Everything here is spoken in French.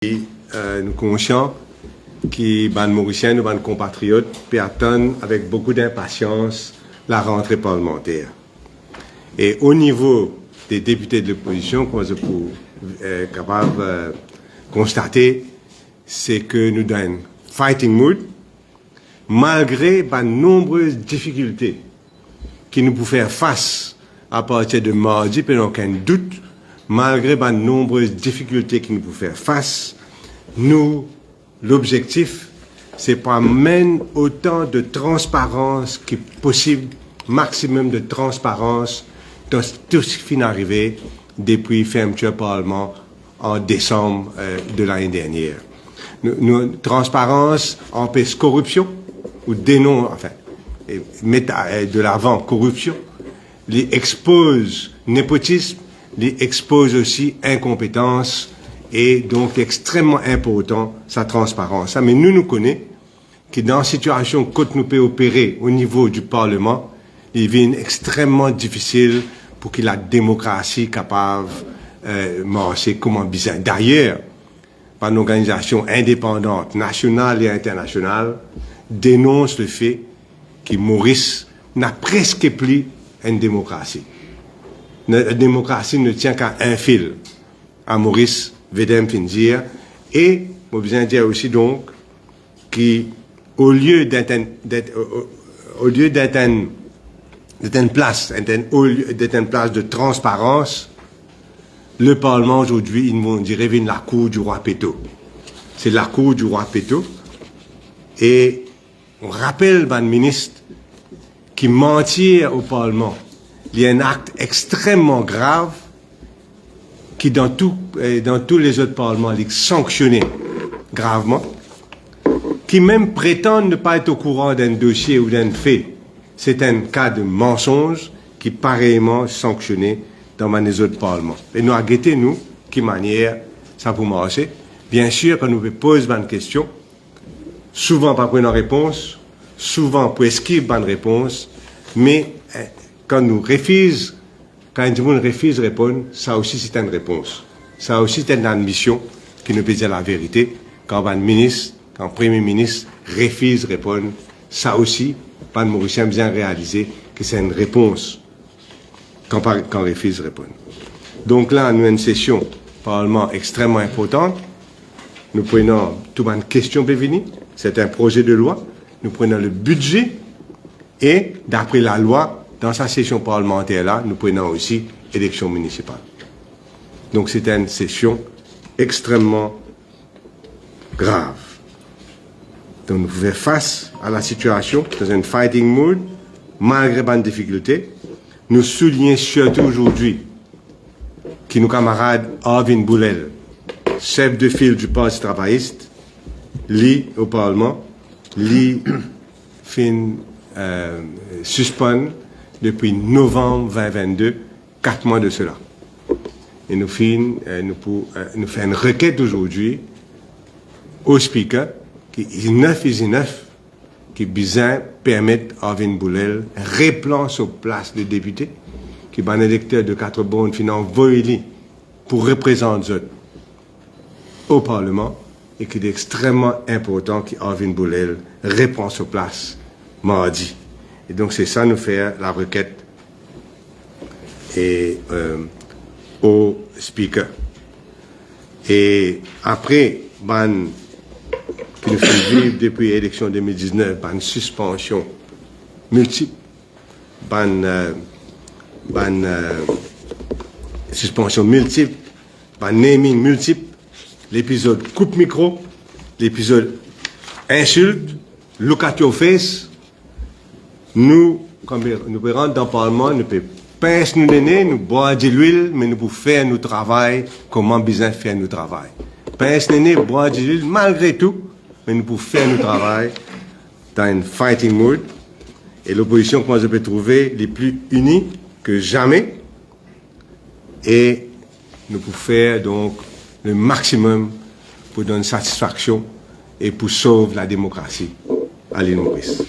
Nous sommes conscients que les Mauriciens, nos compatriotes, attendent avec beaucoup d'impatience la rentrée parlementaire. Et au niveau des députés de l'opposition, comme je peux capable de constater, c'est que nous sommes dans fighting mood, malgré de nombreuses difficultés qui nous pouvons faire face à partir de mardi, puis aucun doute. Malgré de nombreuses difficultés qui nous pouvons faire face, l'objectif, c'est pas mener autant de transparence que possible, maximum de transparence dans tout ce qui est arrivé depuis fermeture Parlement en décembre de l'année dernière. Transparence empêche corruption, ou dénonce, enfin, met de l'avant corruption, les expose népotisme, les expose aussi incompétence et donc extrêmement important sa transparence. Mais nous connaissons que dans la situation que nous pouvons opérer au niveau du Parlement, il devient extrêmement difficile pour que la démocratie capable marcher comme un bizarre. D'ailleurs, par une organisation indépendante, nationale et internationale, dénonce le fait que Maurice n'a presque plus une démocratie. La démocratie ne tient qu'à un fil, à Maurice Vedem Finzir, et on besoin dire aussi donc qu'au lieu d'être une place de transparence, le Parlement aujourd'hui, ils vont dire la cour du roi Péto. C'est la cour du roi Péto, et on rappelle le ministre qui mentir au Parlement. Il y a un acte extrêmement grave qui, dans tous les autres parlements, est sanctionné gravement, qui même prétendent ne pas être au courant d'un dossier ou d'un fait. C'est un cas de mensonge qui est pareillement sanctionné dans les autres parlements. Et nous, à guetter, nous, qui manière ça peut marcher. Bien sûr, quand nous posons une question, souvent pas pour une réponse, souvent pour esquiver une réponse, mais quand nous refusons, quand un monde refuse de répondre, ça aussi c'est une réponse. Ça aussi c'est une admission qui nous peut dire la vérité. Quand un ministre, quand un premier ministre refuse de répondre, ça aussi, pas de Mauricien bien réaliser que c'est une réponse quand refuse de répondre. Donc là, nous avons une session parlement extrêmement importante. Nous prenons toute une question peut venir. C'est un projet de loi. Nous prenons le budget et d'après la loi, dans sa session parlementaire-là, nous prenons aussi élection municipale. Donc c'est une session extrêmement grave. Donc nous faisons face à la situation dans un fighting mood, malgré les difficultés. Nous soulignons surtout aujourd'hui que nos camarades Arvin Boulel, chef de file du Parti travailliste, lit au Parlement, lit suspend depuis novembre 2022, 4 mois de cela. Et nous faisons une requête aujourd'hui au speaker qui est 9 qui besoin permettre à Arvin Boulel replan sur place de député qui est un électeur de 4 bornes finance voyez pour représenter au Parlement et qui est extrêmement important qu'Arvin Boulel reprend sur place mardi. Et donc c'est ça nous faire la requête et au speaker. Et après, qui nous fait vivre depuis l'élection 2019, une suspension multiple, suspension multiple, naming multiple, l'épisode coupe micro, l'épisode insulte, look at your face. Nous, quand nous rentrons dans le Parlement, nous pouvons pincer nos nénés, nous boire de l'huile, mais nous pouvons faire notre travail, comment besoin faire notre travail. Pince nénés, boire de l'huile, malgré tout, mais nous pouvons faire notre travail dans un fighting mood. Et l'opposition, comment je peux trouver, les plus unis que jamais. Et nous pouvons faire donc le maximum pour donner satisfaction et pour sauver la démocratie à l'île Maurice.